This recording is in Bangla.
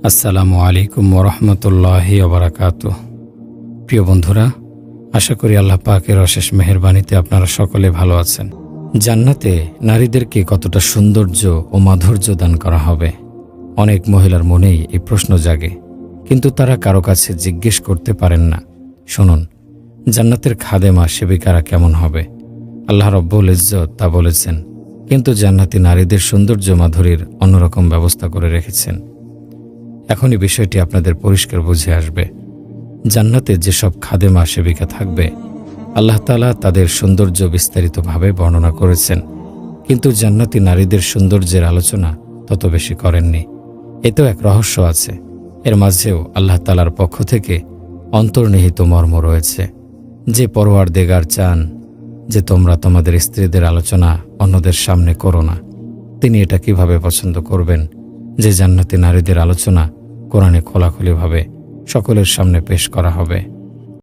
আসসালামু আলাইকুম ওরহমতুল্লাহি ওবারাকাতুহ। প্রিয় বন্ধুরা, আশা করি আল্লাহ পাকের অশেষ মেহেরবানিতে আপনারা সকলে ভালো আছেন। জান্নাতে নারীদেরকে কতটা সৌন্দর্য ও মাধুর্য দান করা হবে, অনেক মহিলার মনেই এই প্রশ্ন জাগে, কিন্তু তারা কারো কাছে জিজ্ঞেস করতে পারেন না। শুনুন, জান্নাতের খাদেমা সেবিকারা কেমন হবে। আল্লাহ রব্বুল ইজ্জত তা বলেছেন, কিন্তু জান্নাতি নারীদের সৌন্দর্য মাধুরীর অন্যরকম ব্যবস্থা করে রেখেছেন। এখনই বিষয়টি আপনাদের পরিষ্কার বুঝে আসবে। জান্নাতে যেসব খাদেমা সেবিকা থাকবে, আল্লাহ তাআলা তাদের সৌন্দর্য বিস্তারিতভাবে বর্ণনা করেছেন, কিন্তু জান্নাতি নারীদের সৌন্দর্যের আলোচনা তত বেশি করেননি। এতেও এক রহস্য আছে, এর মাঝেও আল্লাহ তাআলার পক্ষ থেকে অন্তর্নিহিত মর্ম রয়েছে। যে পরওয়ারদিগার চান যে তোমরা তোমাদের স্ত্রীদের আলোচনা অন্যদের সামনে করো না, তিনি এটা কিভাবে পছন্দ করবেন যে জান্নাতি নারীদের আলোচনা কোরআনে খোলাখুলিভাবে সকলের সামনে পেশ করা হবে।